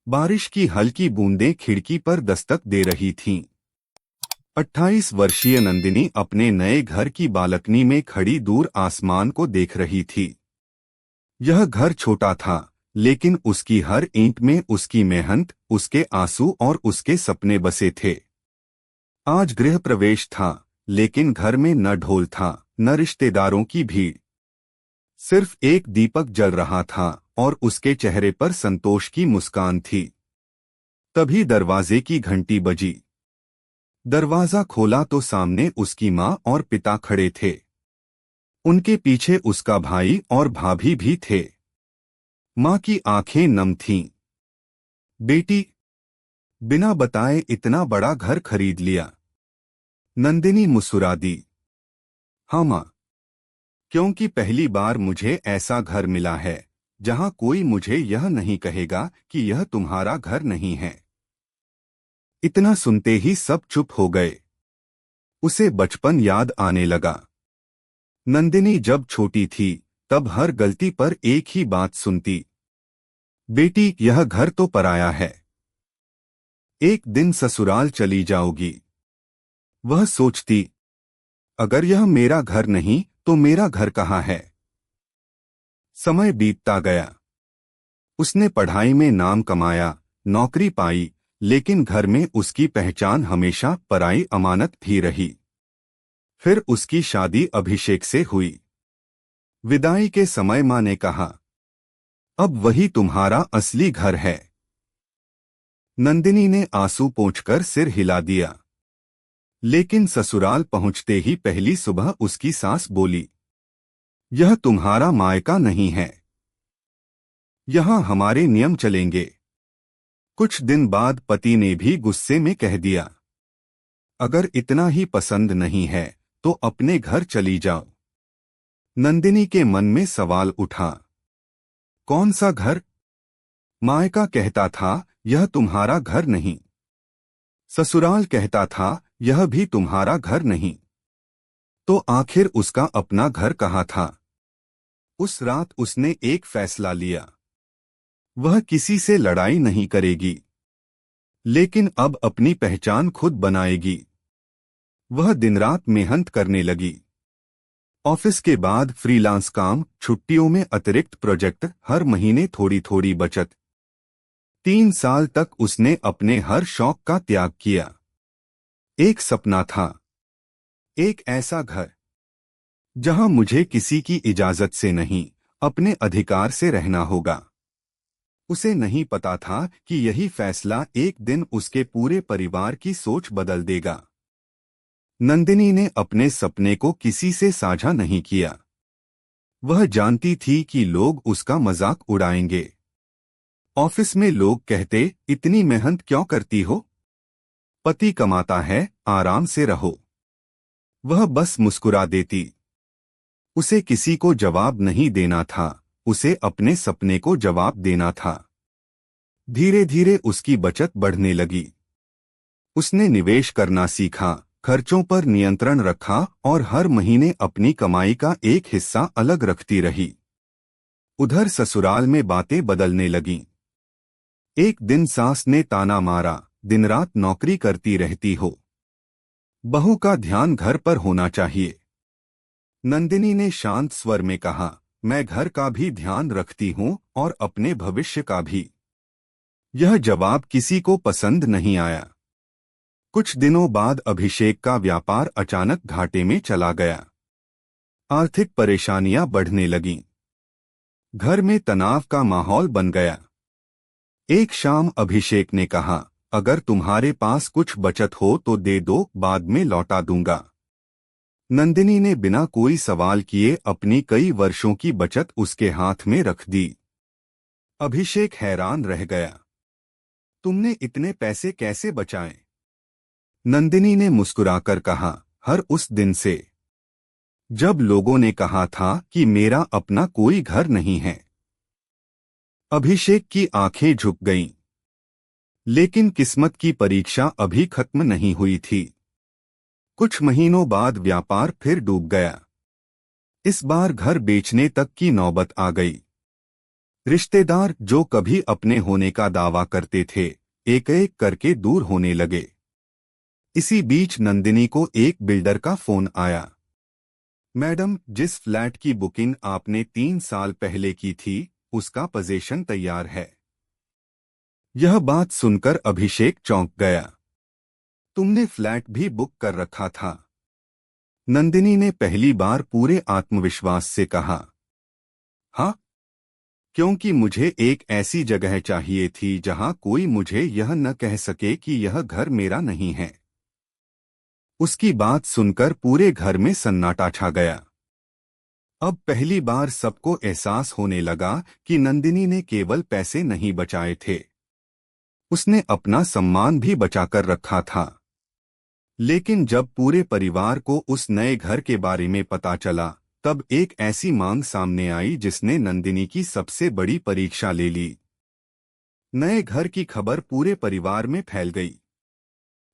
बारिश की हल्की बूंदें खिड़की पर दस्तक दे रही थीं। 28 वर्षीय नंदिनी अपने नए घर की बालकनी में खड़ी दूर आसमान को देख रही थी। यह घर छोटा था, लेकिन उसकी हर ईंट में उसकी मेहनत, उसके आंसू और उसके सपने बसे थे। आज गृह प्रवेश था, लेकिन घर में न ढोल था, न रिश्तेदारों की भीड़। सिर्फ एक दीपक जल रहा था और उसके चेहरे पर संतोष की मुस्कान थी। तभी दरवाजे की घंटी बजी। दरवाजा खोला तो सामने उसकी माँ और पिता खड़े थे। उनके पीछे उसका भाई और भाभी भी थे। माँ की आंखें नम थीं। बेटी, बिना बताए इतना बड़ा घर खरीद लिया? नंदिनी मुस्कुरा दी। हाँ माँ, क्योंकि पहली बार मुझे ऐसा घर मिला है जहाँ कोई मुझे यह नहीं कहेगा कि यह तुम्हारा घर नहीं है। इतना सुनते ही सब चुप हो गए। उसे बचपन याद आने लगा। नंदिनी जब छोटी थी तब हर गलती पर एक ही बात सुनती, बेटी यह घर तो पराया है, एक दिन ससुराल चली जाओगी। वह सोचती, अगर यह मेरा घर नहीं तो मेरा घर कहाँ है। समय बीतता गया। उसने पढ़ाई में नाम कमाया, नौकरी पाई, लेकिन घर में उसकी पहचान हमेशा पराई अमानत भी रही। फिर उसकी शादी अभिषेक से हुई। विदाई के समय माँ ने कहा, अब वही तुम्हारा असली घर है। नंदिनी ने आंसू पोंछकर सिर हिला दिया। लेकिन ससुराल पहुंचते ही पहली सुबह उसकी सास बोली, यह तुम्हारा मायका नहीं है, यहाँ हमारे नियम चलेंगे। कुछ दिन बाद पति ने भी गुस्से में कह दिया, अगर इतना ही पसंद नहीं है तो अपने घर चली जाओ। नंदिनी के मन में सवाल उठा, कौन सा घर? मायका कहता था, यह तुम्हारा घर नहीं। ससुराल कहता था, यह भी तुम्हारा घर नहीं। तो आखिर उसका अपना घर कहाँ था? उस रात उसने एक फैसला लिया। वह किसी से लड़ाई नहीं करेगी, लेकिन अब अपनी पहचान खुद बनाएगी। वह दिन रात मेहनत करने लगी। ऑफिस के बाद फ्रीलांस काम, छुट्टियों में अतिरिक्त प्रोजेक्ट, हर महीने थोड़ी थोड़ी बचत। 3 साल तक उसने अपने हर शौक का त्याग किया। एक सपना था, एक ऐसा घर जहां मुझे किसी की इजाजत से नहीं, अपने अधिकार से रहना होगा। उसे नहीं पता था कि यही फैसला एक दिन उसके पूरे परिवार की सोच बदल देगा। नंदिनी ने अपने सपने को किसी से साझा नहीं किया। वह जानती थी कि लोग उसका मजाक उड़ाएंगे। ऑफिस में लोग कहते, इतनी मेहनत क्यों करती हो? पति कमाता है, आराम से रहो। वह बस मुस्कुरा देती। उसे किसी को जवाब नहीं देना था, उसे अपने सपने को जवाब देना था। धीरे धीरे उसकी बचत बढ़ने लगी। उसने निवेश करना सीखा, खर्चों पर नियंत्रण रखा और हर महीने अपनी कमाई का एक हिस्सा अलग रखती रही। उधर ससुराल में बातें बदलने लगीं। एक दिन सास ने ताना मारा, दिन रात नौकरी करती रहती हो, बहू का ध्यान घर पर होना चाहिए। नंदिनी ने शांत स्वर में कहा, मैं घर का भी ध्यान रखती हूँ और अपने भविष्य का भी। यह जवाब किसी को पसंद नहीं आया। कुछ दिनों बाद अभिषेक का व्यापार अचानक घाटे में चला गया। आर्थिक परेशानियां बढ़ने लगीं। घर में तनाव का माहौल बन गया। एक शाम अभिषेक ने कहा, अगर तुम्हारे पास कुछ बचत हो तो दे दो, बाद में लौटा दूंगा। नंदिनी ने बिना कोई सवाल किए अपनी कई वर्षों की बचत उसके हाथ में रख दी। अभिषेक हैरान रह गया, तुमने इतने पैसे कैसे बचाए? नंदिनी ने मुस्कुराकर कहा, हर उस दिन से जब लोगों ने कहा था कि मेरा अपना कोई घर नहीं है। अभिषेक की आंखें झुक गईं। लेकिन किस्मत की परीक्षा अभी खत्म नहीं हुई थी। कुछ महीनों बाद व्यापार फिर डूब गया। इस बार घर बेचने तक की नौबत आ गई। रिश्तेदार जो कभी अपने होने का दावा करते थे, एक एक करके दूर होने लगे। इसी बीच नंदिनी को एक बिल्डर का फोन आया। मैडम, जिस फ्लैट की बुकिंग आपने 3 साल पहले की थी, उसका पोजीशन तैयार है। यह बात सुनकर अभिषेक चौंक गया। तुमने फ्लैट भी बुक कर रखा था? नंदिनी ने पहली बार पूरे आत्मविश्वास से कहा। हाँ, क्योंकि मुझे एक ऐसी जगह चाहिए थी जहां कोई मुझे यह न कह सके कि यह घर मेरा नहीं है। उसकी बात सुनकर पूरे घर में सन्नाटा छा गया। अब पहली बार सबको एहसास होने लगा कि नंदिनी ने केवल पैसे नहीं बचाए थे, उसने अपना सम्मान भी बचाकर रखा था। लेकिन जब पूरे परिवार को उस नए घर के बारे में पता चला, तब एक ऐसी मांग सामने आई जिसने नंदिनी की सबसे बड़ी परीक्षा ले ली। नए घर की खबर पूरे परिवार में फैल गई।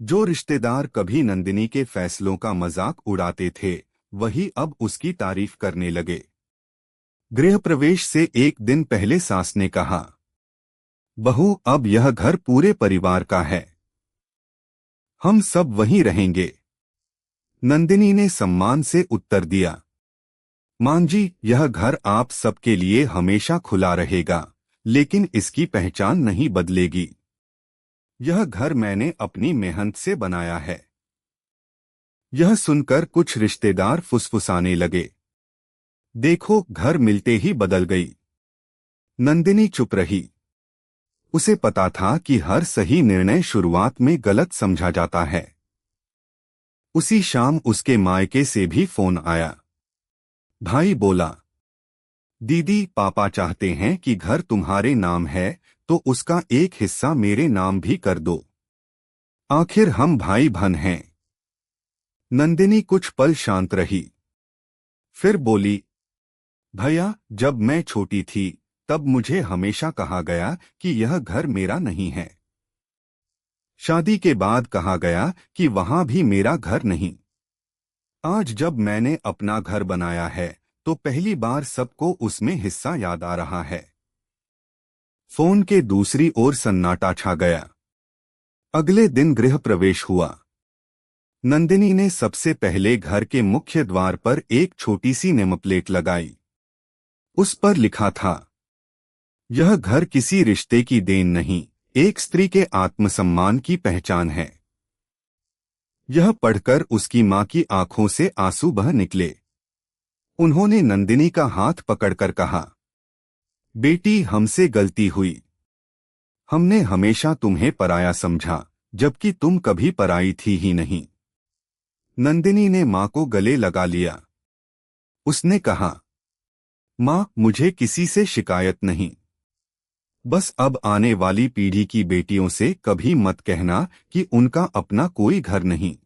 जो रिश्तेदार कभी नंदिनी के फैसलों का मजाक उड़ाते थे, वही अब उसकी तारीफ करने लगे। गृह प्रवेश से एक दिन पहले सास ने कहा, बहू, अब यह घर पूरे परिवार का है, हम सब वहीं रहेंगे। नंदिनी ने सम्मान से उत्तर दिया, मां जी, यह घर आप सबके लिए हमेशा खुला रहेगा, लेकिन इसकी पहचान नहीं बदलेगी। यह घर मैंने अपनी मेहनत से बनाया है। यह सुनकर कुछ रिश्तेदार फुसफुसाने लगे, देखो, घर मिलते ही बदल गई। नंदिनी चुप रही। उसे पता था कि हर सही निर्णय शुरुआत में गलत समझा जाता है। उसी शाम उसके मायके से भी फोन आया। भाई बोला, दीदी, पापा चाहते हैं कि घर तुम्हारे नाम है, तो उसका एक हिस्सा मेरे नाम भी कर दो। आखिर हम भाई बहन हैं। नंदिनी कुछ पल शांत रही, फिर बोली, भैया, जब मैं छोटी थी तब मुझे हमेशा कहा गया कि यह घर मेरा नहीं है। शादी के बाद कहा गया कि वहां भी मेरा घर नहीं। आज जब मैंने अपना घर बनाया है, तो पहली बार सबको उसमें हिस्सा याद आ रहा है। फोन के दूसरी ओर सन्नाटा छा गया। अगले दिन गृह प्रवेश हुआ। नंदिनी ने सबसे पहले घर के मुख्य द्वार पर एक छोटी सी नेमप्लेट लगाई। उस पर लिखा था, यह घर किसी रिश्ते की देन नहीं, एक स्त्री के आत्मसम्मान की पहचान है। यह पढ़कर उसकी मां की आंखों से आंसू बह निकले। उन्होंने नंदिनी का हाथ पकड़कर कहा, बेटी, हमसे गलती हुई। हमने हमेशा तुम्हें पराया समझा, जबकि तुम कभी पराई थी ही नहीं। नंदिनी ने मां को गले लगा लिया। उसने कहा, मां, मुझे किसी से शिकायत नहीं। बस अब आने वाली पीढ़ी की बेटियों से कभी मत कहना कि उनका अपना कोई घर नहीं।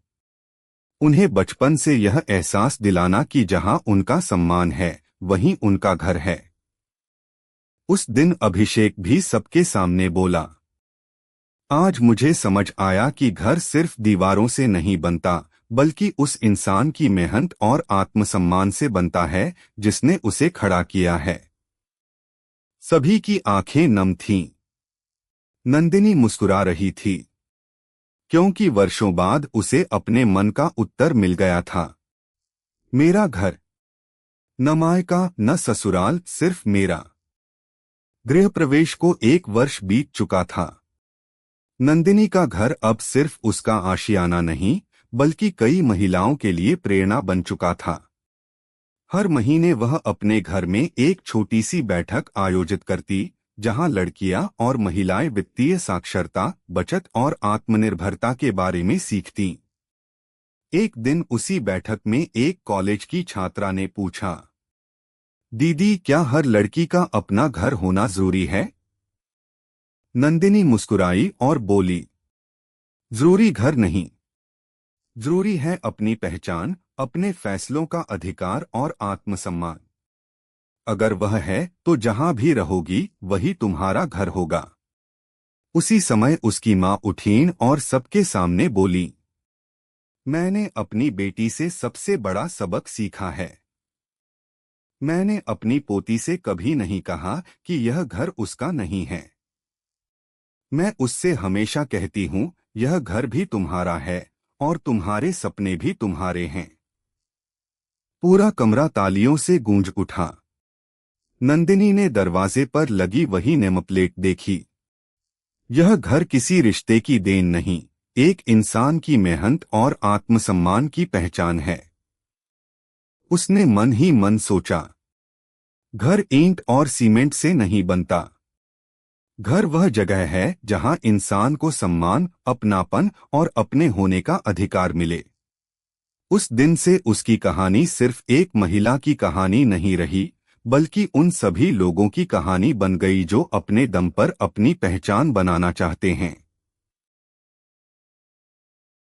उन्हें बचपन से यह एहसास दिलाना कि जहां उनका सम्मान है, वहीं उनका घर है। उस दिन अभिषेक भी सबके सामने बोला, आज मुझे समझ आया कि घर सिर्फ दीवारों से नहीं बनता, बल्कि उस इंसान की मेहनत और आत्मसम्मान से बनता है जिसने उसे खड़ा किया है। सभी की आंखें नम थीं। नंदिनी मुस्कुरा रही थी, क्योंकि वर्षों बाद उसे अपने मन का उत्तर मिल गया था। मेरा घर, न मायका न ससुराल, सिर्फ मेरा। गृह प्रवेश को 1 वर्ष बीत चुका था। नंदिनी का घर अब सिर्फ उसका आशियाना नहीं, बल्कि कई महिलाओं के लिए प्रेरणा बन चुका था। हर महीने वह अपने घर में एक छोटी सी बैठक आयोजित करती, जहां लड़कियां और महिलाएं वित्तीय साक्षरता, बचत और आत्मनिर्भरता के बारे में सीखतीं। एक दिन उसी बैठक में एक कॉलेज की छात्रा ने पूछा, दीदी, क्या हर लड़की का अपना घर होना जरूरी है? नंदिनी मुस्कुराई और बोली, जरूरी घर नहीं, जरूरी है अपनी पहचान, अपने फैसलों का अधिकार और आत्मसम्मान। अगर वह है तो जहां भी रहोगी वही तुम्हारा घर होगा। उसी समय उसकी मां उठीं और सबके सामने बोली, मैंने अपनी बेटी से सबसे बड़ा सबक सीखा है। मैंने अपनी पोती से कभी नहीं कहा कि यह घर उसका नहीं है। मैं उससे हमेशा कहती हूँ, यह घर भी तुम्हारा है और तुम्हारे सपने भी तुम्हारे हैं। पूरा कमरा तालियों से गूंज उठा। नंदिनी ने दरवाजे पर लगी वही नेमप्लेट देखी। यह घर किसी रिश्ते की देन नहीं, एक इंसान की मेहनत और आत्मसम्मान की पहचान है। उसने मन ही मन सोचा, घर ईंट और सीमेंट से नहीं बनता। घर वह जगह है जहां इंसान को सम्मान, अपनापन और अपने होने का अधिकार मिले। उस दिन से उसकी कहानी सिर्फ एक महिला की कहानी नहीं रही, बल्कि उन सभी लोगों की कहानी बन गई जो अपने दम पर अपनी पहचान बनाना चाहते हैं।